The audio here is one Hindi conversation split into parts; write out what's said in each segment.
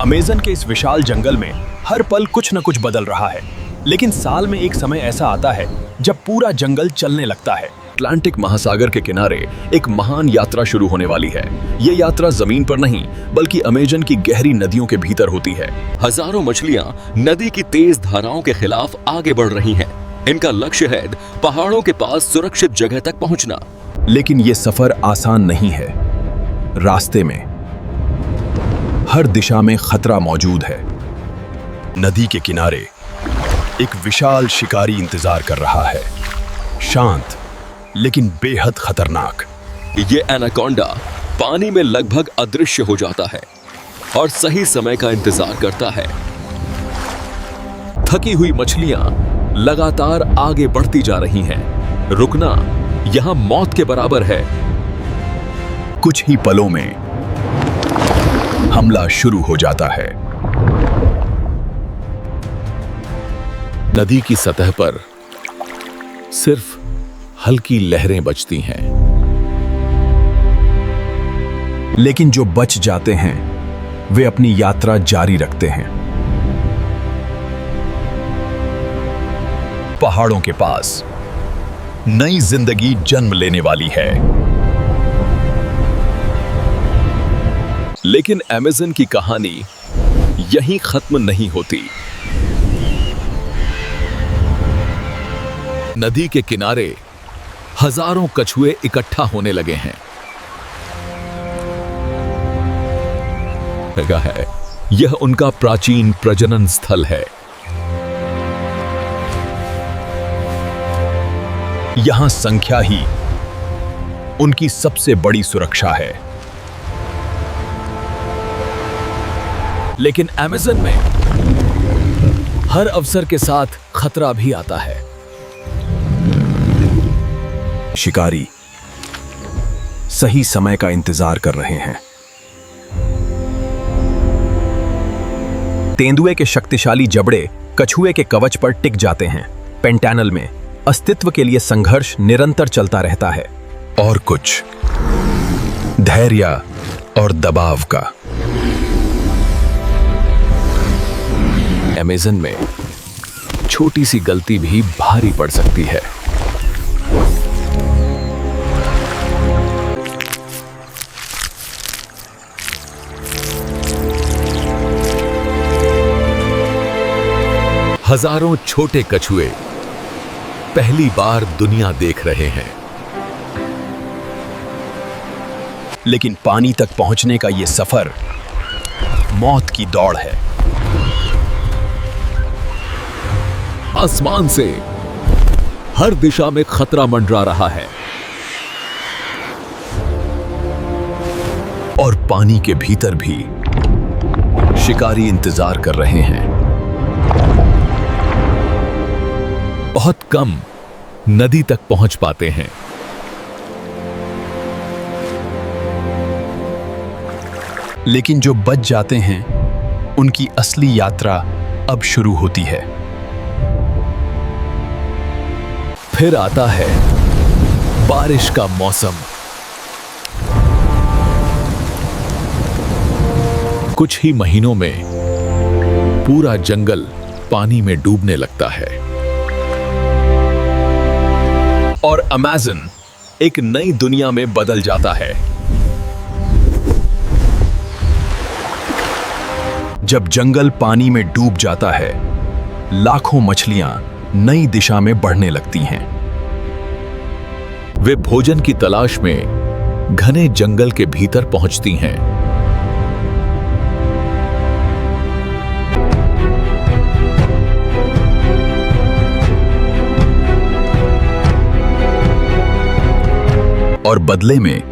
अमेज़न के इस विशाल जंगल में हर पल कुछ न कुछ बदल रहा है, लेकिन साल में एक समय ऐसा आता है जब पूरा जंगल चलने लगता है। अटलांटिक महासागर के किनारे एक महान यात्रा शुरू होने वाली है। ये यात्रा जमीन पर नहीं बल्कि अमेज़न की गहरी नदियों के भीतर होती है। हजारों मछलियां नदी की तेज धाराओं के खिलाफ आगे बढ़ रही हैं। इनका लक्ष्य है पहाड़ों के पास सुरक्षित जगह तक पहुंचना। लेकिन ये सफर आसान नहीं है। रास्ते में हर दिशा में खतरा मौजूद है। नदी के किनारे एक विशाल शिकारी इंतजार कर रहा है, शांत लेकिन बेहद खतरनाक। ये एनाकोंडा पानी में लगभग अदृश्य हो जाता है और सही समय का इंतजार करता है। थकी हुई मछलियां लगातार आगे बढ़ती जा रही हैं। रुकना यहां मौत के बराबर है। कुछ ही पलों में हमला शुरू हो जाता है। नदी की सतह पर सिर्फ हल्की लहरें बचती हैं, लेकिन जो बच जाते हैं वे अपनी यात्रा जारी रखते हैं। पहाड़ों के पास नई जिंदगी जन्म लेने वाली है। लेकिन अमेज़न की कहानी यहीं खत्म नहीं होती। नदी के किनारे हजारों कछुए इकट्ठा होने लगे हैं। लगा है यह उनका प्राचीन प्रजनन स्थल है। यहां संख्या ही उनकी सबसे बड़ी सुरक्षा है। लेकिन अमेज़न में हर अवसर के साथ खतरा भी आता है। शिकारी सही समय का इंतजार कर रहे हैं। तेंदुए के शक्तिशाली जबड़े कछुए के कवच पर टिक जाते हैं। पेंटानल में अस्तित्व के लिए संघर्ष निरंतर चलता रहता है। और कुछ धैर्य और दबाव का। अमेज़न में छोटी सी गलती भी भारी पड़ सकती है। हजारों छोटे कछुए पहली बार दुनिया देख रहे हैं। लेकिन पानी तक पहुंचने का यह सफर मौत की दौड़ है। आसमान से हर दिशा में खतरा मंडरा रहा है और पानी के भीतर भी शिकारी इंतजार कर रहे हैं। बहुत कम नदी तक पहुंच पाते हैं। लेकिन जो बच जाते हैं उनकी असली यात्रा अब शुरू होती है। फिर आता है बारिश का मौसम। कुछ ही महीनों में पूरा जंगल पानी में डूबने लगता है और अमेज़न एक नई दुनिया में बदल जाता है। जब जंगल पानी में डूब जाता है, लाखों मछलियां नई दिशा में बढ़ने लगती हैं। वे भोजन की तलाश में घने जंगल के भीतर पहुंचती हैं। और बदले में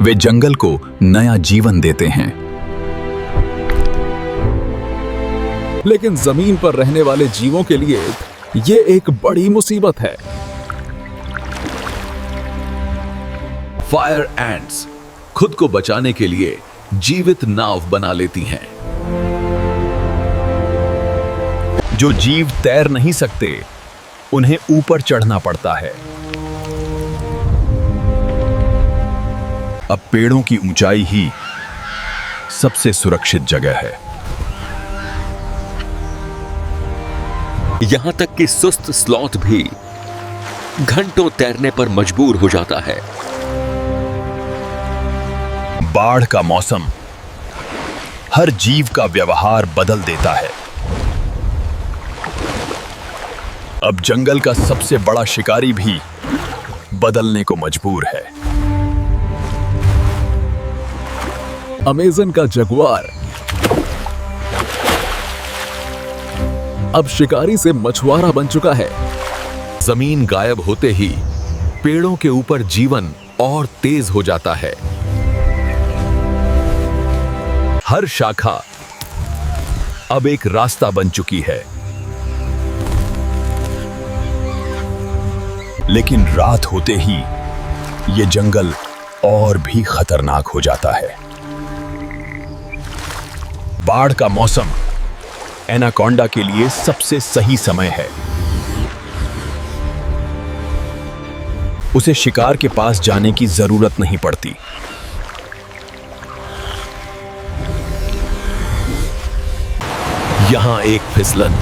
वे जंगल को नया जीवन देते हैं। लेकिन जमीन पर रहने वाले जीवों के लिए यह एक बड़ी मुसीबत है। फायर एंट्स खुद को बचाने के लिए जीवित नाव बना लेती हैं। जो जीव तैर नहीं सकते उन्हें ऊपर चढ़ना पड़ता है। अब पेड़ों की ऊंचाई ही सबसे सुरक्षित जगह है। यहां तक कि सुस्त स्लॉथ भी घंटों तैरने पर मजबूर हो जाता है। बाढ़ का मौसम हर जीव का व्यवहार बदल देता है। अब जंगल का सबसे बड़ा शिकारी भी बदलने को मजबूर है। अमेज़न का जगुआर अब शिकारी से मछुआरा बन चुका है। जमीन गायब होते ही पेड़ों के ऊपर जीवन और तेज हो जाता है। हर शाखा अब एक रास्ता बन चुकी है। लेकिन रात होते ही ये जंगल और भी खतरनाक हो जाता है। बाढ़ का मौसम एनाकोंडा के लिए सबसे सही समय है। उसे शिकार के पास जाने की जरूरत नहीं पड़ती। यहां एक फिसलन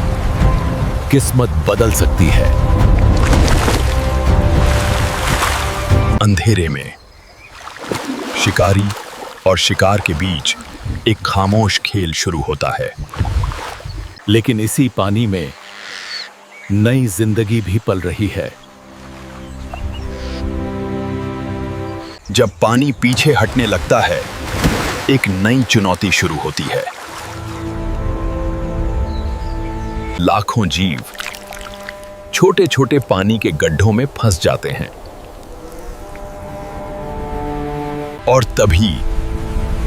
किस्मत बदल सकती है। अंधेरे में शिकारी और शिकार के बीच एक खामोश खेल शुरू होता है। लेकिन इसी पानी में नई जिंदगी भी पल रही है। जब पानी पीछे हटने लगता है, एक नई चुनौती शुरू होती है। लाखों जीव छोटे छोटे पानी के गड्ढों में फंस जाते हैं। और तभी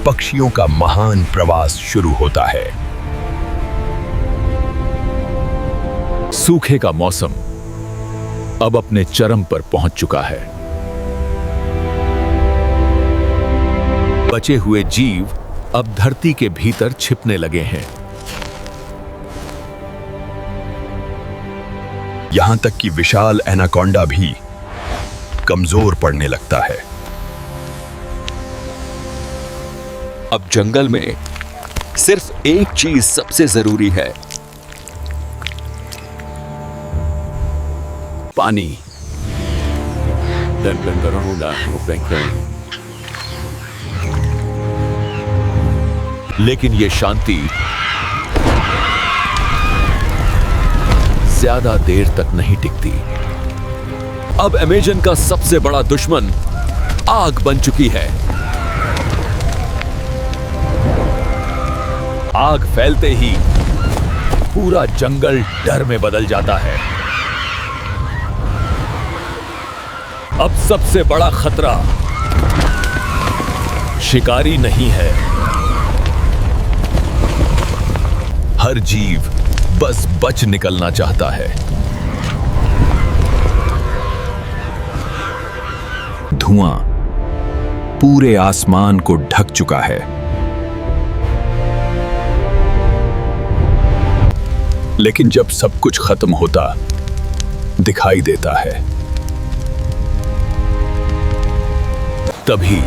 पक्षियों का महान प्रवास शुरू होता है। सूखे का मौसम अब अपने चरम पर पहुंच चुका है। बचे हुए जीव अब धरती के भीतर छिपने लगे हैं। यहां तक कि विशाल एनाकोंडा भी कमजोर पड़ने लगता है। अब जंगल में सिर्फ एक चीज सबसे जरूरी है, पानी। लेकिन यह शांति ज्यादा देर तक नहीं टिकती। अब अमेज़न का सबसे बड़ा दुश्मन आग बन चुकी है। आग फैलते ही पूरा जंगल डर में बदल जाता है। अब सबसे बड़ा खतरा शिकारी नहीं है। हर जीव बस बच निकलना चाहता है। धुआं पूरे आसमान को ढक चुका है। लेकिन जब सब कुछ खत्म होता दिखाई देता है, तभी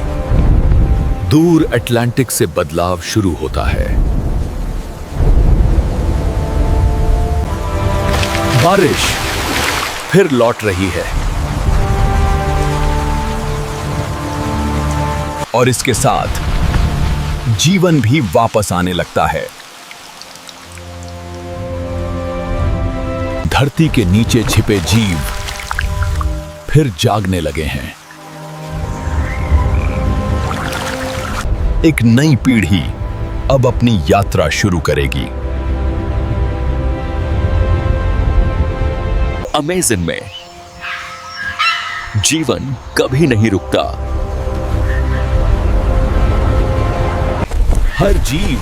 दूर अटलांटिक से बदलाव शुरू होता है। बारिश फिर लौट रही है और इसके साथ जीवन भी वापस आने लगता है। धरती के नीचे छिपे जीव फिर जागने लगे हैं। एक नई पीढ़ी अब अपनी यात्रा शुरू करेगी। अमेज़न में जीवन कभी नहीं रुकता। हर जीव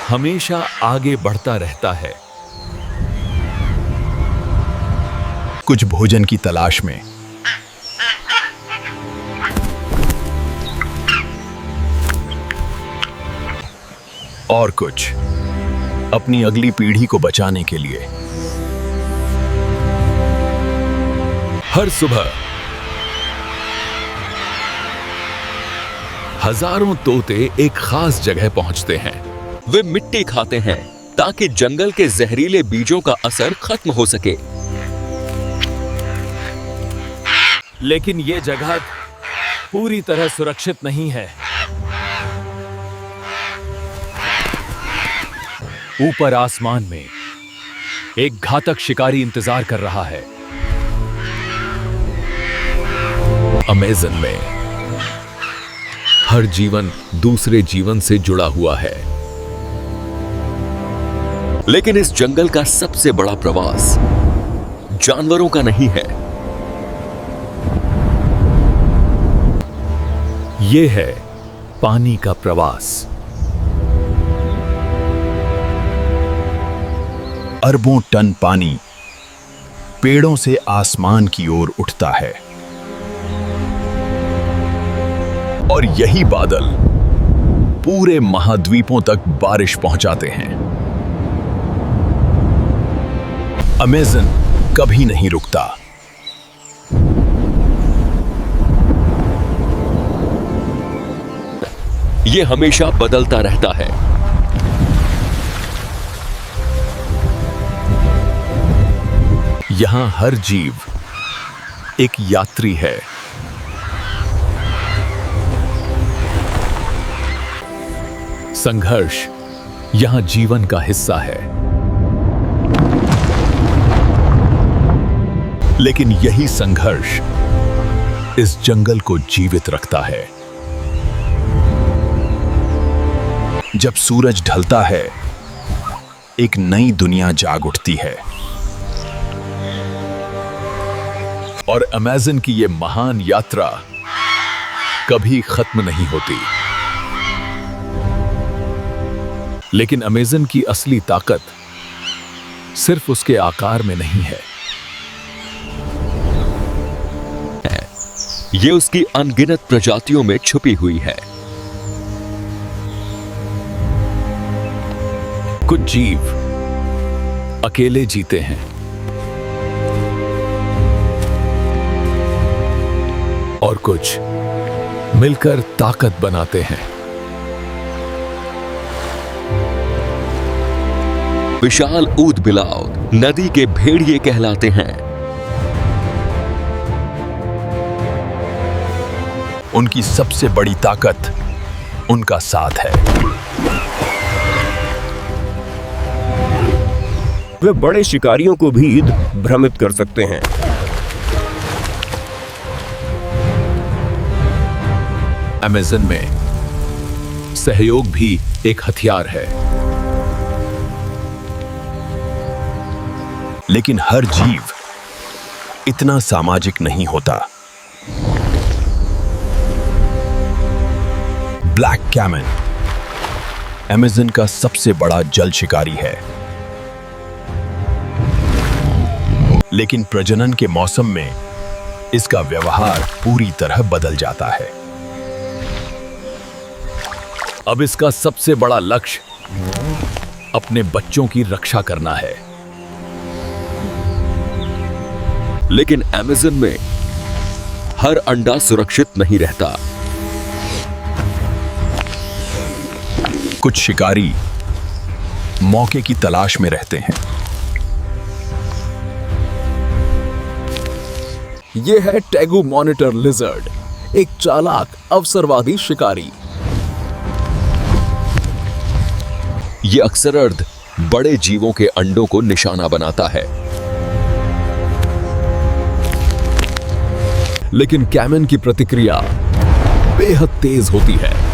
हमेशा आगे बढ़ता रहता है। कुछ भोजन की तलाश में, और कुछ अपनी अगली पीढ़ी को बचाने के लिए। हर सुबह हजारों तोते एक खास जगह पहुंचते हैं। वे मिट्टी खाते हैं ताकि जंगल के जहरीले बीजों का असर खत्म हो सके। लेकिन ये जगह पूरी तरह सुरक्षित नहीं है। ऊपर आसमान में एक घातक शिकारी इंतजार कर रहा है। अमेज़न में हर जीवन दूसरे जीवन से जुड़ा हुआ है। लेकिन इस जंगल का सबसे बड़ा प्रवास जानवरों का नहीं है। ये है पानी का प्रवास। अरबों टन पानी पेड़ों से आसमान की ओर उठता है और यही बादल पूरे महाद्वीपों तक बारिश पहुंचाते हैं। अमेज़न कभी नहीं रुकता। यह हमेशा बदलता रहता है। यहां हर जीव एक यात्री है। संघर्ष यहां जीवन का हिस्सा है। लेकिन यही संघर्ष इस जंगल को जीवित रखता है। जब सूरज ढलता है, एक नई दुनिया जाग उठती है और अमेज़न की ये महान यात्रा कभी खत्म नहीं होती। लेकिन अमेज़न की असली ताकत सिर्फ उसके आकार में नहीं है। ये उसकी अनगिनत प्रजातियों में छुपी हुई है। कुछ जीव अकेले जीते हैं और कुछ मिलकर ताकत बनाते हैं। विशाल ऊद बिलाव नदी के भेड़िए कहलाते हैं। उनकी सबसे बड़ी ताकत उनका साथ है। वे बड़े शिकारियों को भी भ्रमित कर सकते हैं। अमेज़न में सहयोग भी एक हथियार है। लेकिन हर जीव इतना सामाजिक नहीं होता। ब्लैक कैमन अमेज़न का सबसे बड़ा जल शिकारी है। लेकिन प्रजनन के मौसम में इसका व्यवहार पूरी तरह बदल जाता है। अब इसका सबसे बड़ा लक्ष्य अपने बच्चों की रक्षा करना है। लेकिन अमेज़न में हर अंडा सुरक्षित नहीं रहता। कुछ शिकारी मौके की तलाश में रहते हैं। यह है टेगु मॉनिटर लिजर्ड, एक चालाक अवसरवादी शिकारी। यह अक्सर अर्ध बड़े जीवों के अंडों को निशाना बनाता है। लेकिन कैमन की प्रतिक्रिया बेहद तेज होती है।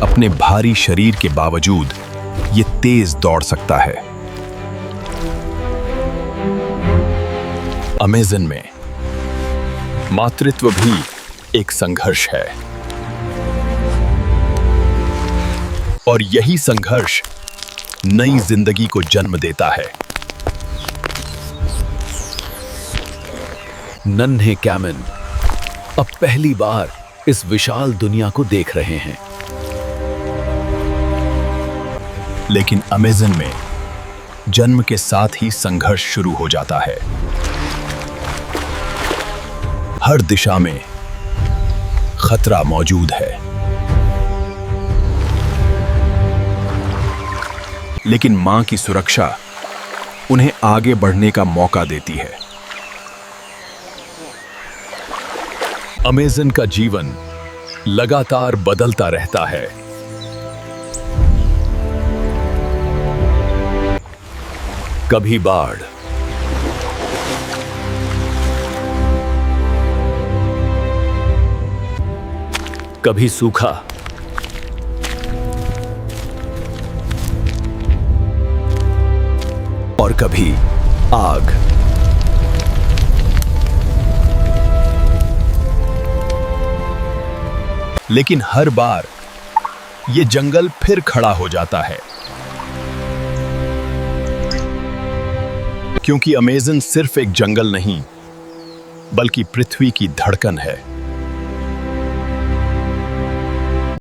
अपने भारी शरीर के बावजूद ये तेज दौड़ सकता है। अमेज़न में मातृत्व भी एक संघर्ष है और यही संघर्ष नई जिंदगी को जन्म देता है। नन्हे कैमन अब पहली बार इस विशाल दुनिया को देख रहे हैं। लेकिन अमेज़न में जन्म के साथ ही संघर्ष शुरू हो जाता है। हर दिशा में खतरा मौजूद है। लेकिन मां की सुरक्षा उन्हें आगे बढ़ने का मौका देती है। अमेज़न का जीवन लगातार बदलता रहता है। कभी बाढ़, कभी सूखा, और कभी आग। लेकिन हर बार ये जंगल फिर खड़ा हो जाता है, क्योंकि अमेज़न सिर्फ एक जंगल नहीं, बल्कि पृथ्वी की धड़कन है।